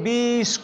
20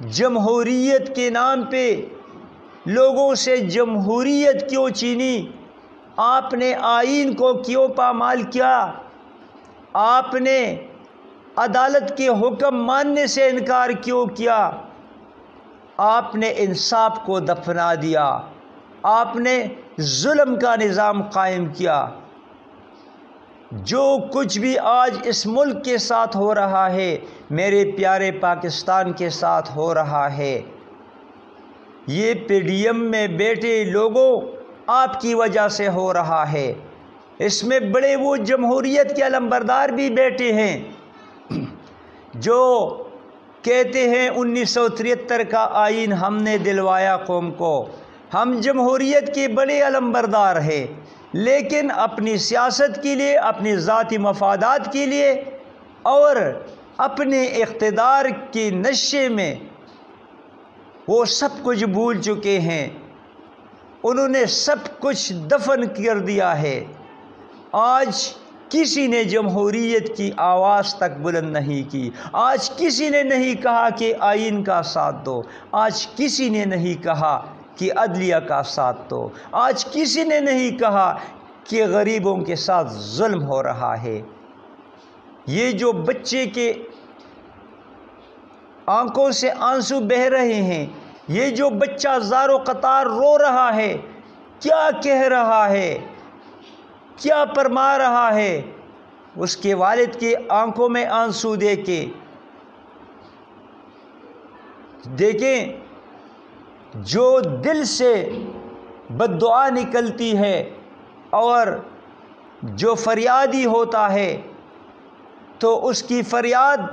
جمہوریت کے نام پہ لوگوں سے جمہوریت کیوں چھینی؟ آپ نے آئین کو کیوں پامال کیا؟ آپ نے عدالت کے حکم ماننے سے انکار کیوں کیا؟ آپ نے انصاف کو دفنا دیا، آپ نے ظلم کا نظام قائم کیا۔ جو کچھ بھی آج اس ملک کے ساتھ ہو رہا ہے، میرے پیارے پاکستان کے ساتھ ہو رہا ہے، یہ پی ڈی ایم میں بیٹھے لوگوں آپ کی وجہ سے ہو رہا ہے۔ اس میں بڑے وہ جمہوریت کے علمبردار بھی بیٹھے ہیں جو کہتے ہیں 1973 کا آئین ہم نے دلوایا قوم کو، ہم جمہوریت کے بڑے علمبردار ہیں، لیکن اپنی سیاست کے لیے، اپنی ذاتی مفادات کے لیے اور اپنے اقتدار کے نشے میں وہ سب کچھ بھول چکے ہیں، انہوں نے سب کچھ دفن کر دیا ہے۔ آج کسی نے جمہوریت کی آواز تک بلند نہیں کی، آج کسی نے نہیں کہا کہ آئین کا ساتھ دو، آج کسی نے نہیں کہا کہ عدلیہ کا ساتھ دو، آج کسی نے نہیں کہا کہ غریبوں کے ساتھ ظلم ہو رہا ہے۔ یہ جو بچے کے آنکھوں سے آنسو بہہ رہے ہیں، یہ جو بچہ زار و قطار رو رہا ہے، کیا کہہ رہا ہے، کیا فرما رہا ہے؟ اس کے والد کے آنکھوں میں آنسو دیکھیں، جو دل سے بد دعا نکلتی ہے اور جو فریادی ہوتا ہے تو اس کی فریاد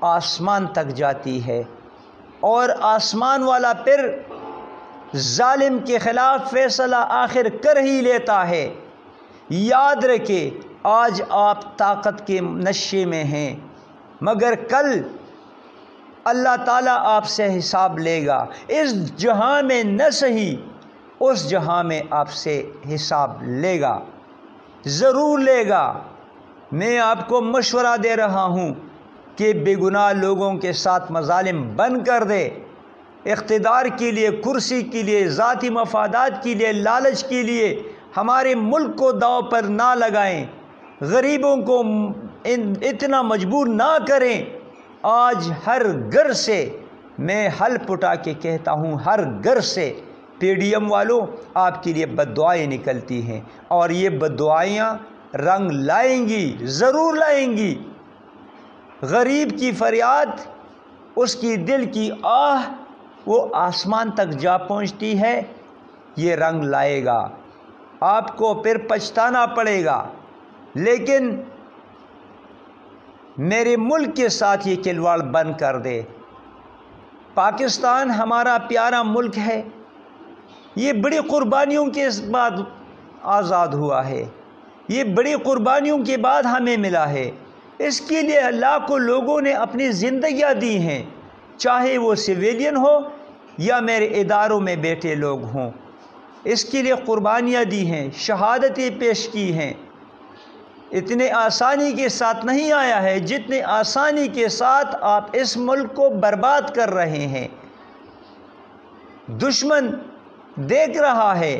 آسمان تک جاتی ہے، اور آسمان والا پھر ظالم کے خلاف فیصلہ آخر کر ہی لیتا ہے۔ یاد رکھے، آج آپ طاقت کے نشے میں ہیں، مگر کل اللہ تعالیٰ آپ سے حساب لے گا۔ اس جہاں میں نہ صحیح، اس جہاں میں آپ سے حساب لے گا، ضرور لے گا۔ میں آپ کو مشورہ دے رہا ہوں کہ بے گناہ لوگوں کے ساتھ مظالم بند کر دے، اقتدار کے لیے، کرسی کے لیے، ذاتی مفادات کے لیے، لالچ کے لیے ہمارے ملک کو داؤ پر نہ لگائیں، غریبوں کو اتنا مجبور نہ کریں۔ آج ہر گھر سے میں حلف اٹھا کے کہتا ہوں، ہر گھر سے پی ڈی ایم والوں آپ کے لیے بد دعائیں نکلتی ہیں، اور یہ بد دعائیاں رنگ لائیں گی، ضرور لائیں گی۔ غریب کی فریاد، اس کی دل کی آہ، وہ آسمان تک جا پہنچتی ہے، یہ رنگ لائے گا، آپ کو پھر پچھتانا پڑے گا۔ لیکن میرے ملک کے ساتھ یہ کھلواڑ بند کر دے۔ پاکستان ہمارا پیارا ملک ہے، یہ بڑی قربانیوں کے بعد آزاد ہوا ہے، یہ بڑی قربانیوں کے بعد ہمیں ملا ہے۔ اس کے لیے لاکھوں لوگوں نے اپنی زندگیاں دی ہیں، چاہے وہ سویلین ہو یا میرے اداروں میں بیٹھے لوگ ہوں، اس کے لیے قربانیاں دی ہیں، شہادتیں پیش کی ہیں۔ اتنے آسانی کے ساتھ نہیں آیا ہے جتنے آسانی کے ساتھ آپ اس ملک کو برباد کر رہے ہیں۔ دشمن دیکھ رہا ہے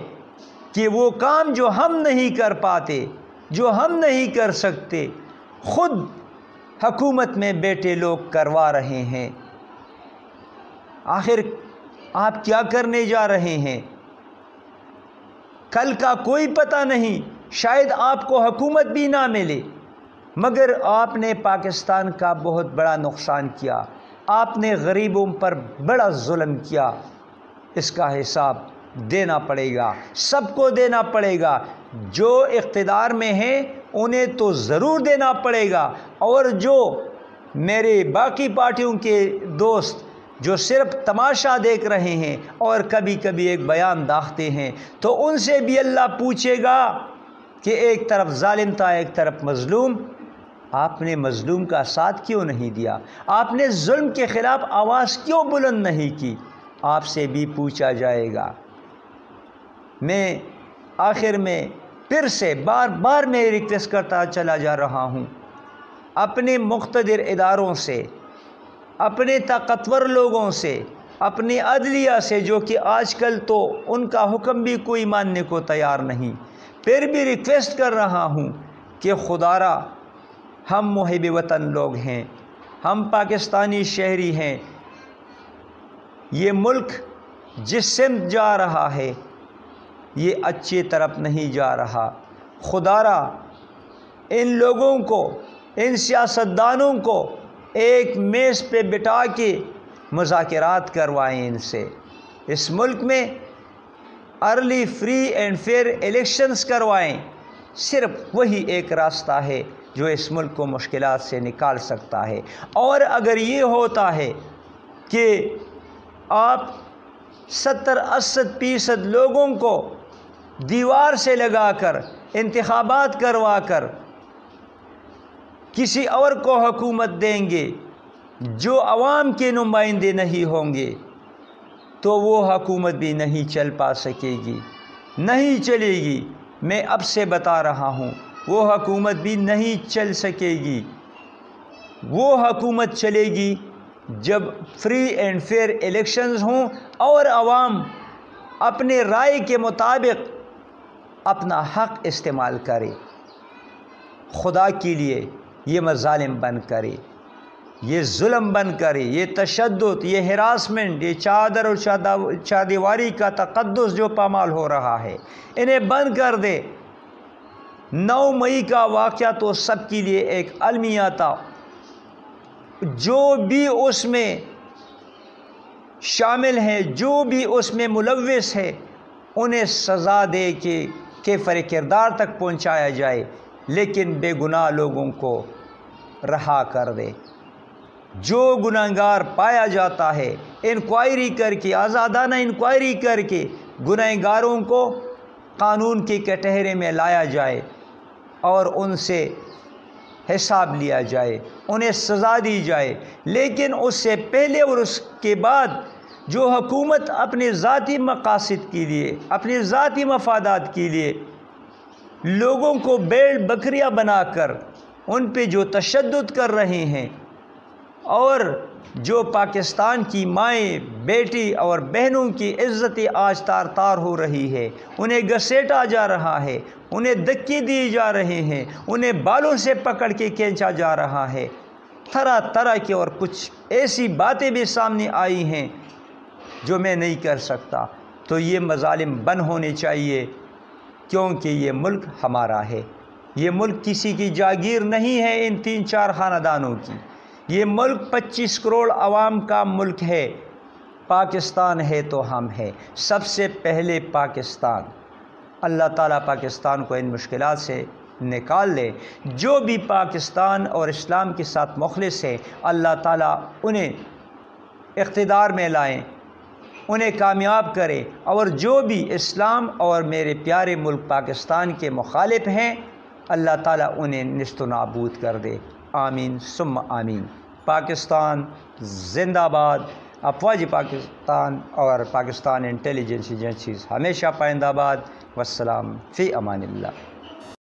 کہ وہ کام جو ہم نہیں کر پاتے، جو ہم نہیں کر سکتے، خود حکومت میں بیٹھے لوگ کروا رہے ہیں۔ آخر آپ کیا کرنے جا رہے ہیں؟ کل کا کوئی پتہ نہیں، شاید آپ کو حکومت بھی نہ ملے، مگر آپ نے پاکستان کا بہت بڑا نقصان کیا، آپ نے غریبوں پر بڑا ظلم کیا۔ اس کا حساب دینا پڑے گا، سب کو دینا پڑے گا۔ جو اقتدار میں ہیں انہیں تو ضرور دینا پڑے گا، اور جو میرے باقی پارٹیوں کے دوست جو صرف تماشا دیکھ رہے ہیں اور کبھی کبھی ایک بیان داغتے ہیں، تو ان سے بھی اللہ پوچھے گا کہ ایک طرف ظالم تھا، ایک طرف مظلوم، آپ نے مظلوم کا ساتھ کیوں نہیں دیا؟ آپ نے ظلم کے خلاف آواز کیوں بلند نہیں کی؟ آپ سے بھی پوچھا جائے گا۔ میں آخر میں پھر سے بار بار میں ریکویسٹ کرتا چلا جا رہا ہوں، اپنے مقتدر اداروں سے اپنے طاقتور لوگوں سے، اپنی عدلیہ سے، جو کہ آج کل تو ان کا حکم بھی کوئی ماننے کو تیار نہیں، پھر بھی ریکویسٹ کر رہا ہوں کہ خدا را ہم محب وطن لوگ ہیں، ہم پاکستانی شہری ہیں، یہ ملک جس سمت جا رہا ہے یہ اچھی طرف نہیں جا رہا۔ خدا را ان لوگوں کو، ان سیاستدانوں کو ایک میز پہ بٹھا کے مذاکرات کروائیں ان سے۔ اس ملک میں early free and fair elections کروائیں۔ صرف وہی ایک راستہ ہے جو اس ملک کو مشکلات سے نکال سکتا ہے۔ اور اگر یہ ہوتا ہے کہ آپ 70-80% لوگوں کو دیوار سے لگا کر انتخابات کروا کر کسی اور کو حکومت دیں گے جو عوام کے نمائندے نہیں ہوں گے، تو وہ حکومت بھی نہیں چل پا سکے گی، نہیں چلے گی۔ میں اب سے بتا رہا ہوں، وہ حکومت بھی نہیں چل سکے گی۔ وہ حکومت چلے گی جب فری اینڈ فیئر الیکشنز ہوں اور عوام اپنے رائے کے مطابق اپنا حق استعمال کرے، خدا کے لیے یہ مظالم بند کرے، یہ ظلم بند کرے، یہ تشدد، یہ ہراسمنٹ، یہ چادر اور چادیواری کا تقدس جو پامال ہو رہا ہے، انہیں بند کر دے۔ 9 مئی کا واقعہ تو سب کے لیے ایک المیہ تھا۔ جو بھی اس میں شامل ہیں، جو بھی اس میں ملوث ہے، انہیں سزا دے کے کیفر کردار تک پہنچایا جائے، لیکن بے گناہ لوگوں کو رہا کر دے۔ جو گناہگار پایا جاتا ہے، انکوائری کر کے، آزادانہ انکوائری کر کے گناہگاروں کو قانون کے کٹہرے میں لایا جائے اور ان سے حساب لیا جائے، انہیں سزا دی جائے۔ لیکن اس سے پہلے اور اس کے بعد جو حکومت اپنے ذاتی مقاصد کے لیے، اپنے ذاتی مفادات کے لیے لوگوں کو بیل بکریاں بنا کر ان پہ جو تشدد کر رہے ہیں، اور جو پاکستان کی مائیں، بیٹی اور بہنوں کی عزت آج تار تار ہو رہی ہے، انہیں گھسیٹا جا رہا ہے، انہیں دھکے دیے جا رہے ہیں، انہیں بالوں سے پکڑ کے کھینچا جا رہا ہے، طرح طرح کی اور کچھ ایسی باتیں بھی سامنے آئی ہیں جو میں نہیں کر سکتا۔ تو یہ مظالم بند ہونے چاہیے، کیونکہ یہ ملک ہمارا ہے، یہ ملک کسی کی جاگیر نہیں ہے، ان 3-4 خاندانوں کی۔ یہ ملک 25 کروڑ عوام کا ملک ہے۔ پاکستان ہے تو ہم ہیں، سب سے پہلے پاکستان۔ اللہ تعالیٰ پاکستان کو ان مشکلات سے نکال لے۔ جو بھی پاکستان اور اسلام کے ساتھ مخلص ہے، اللہ تعالیٰ انہیں اقتدار میں لائیں، انہیں کامیاب کرے، اور جو بھی اسلام اور میرے پیارے ملک پاکستان کے مخالف ہیں، اللہ تعالیٰ انہیں نیست و نابود کر دے۔ آمین ثم آمین۔ پاکستان زندہ باد۔ افواج پاکستان اور پاکستان انٹیلیجنس ایجنسیز ہمیشہ پائندہ باد۔ والسلام فی امان اللہ۔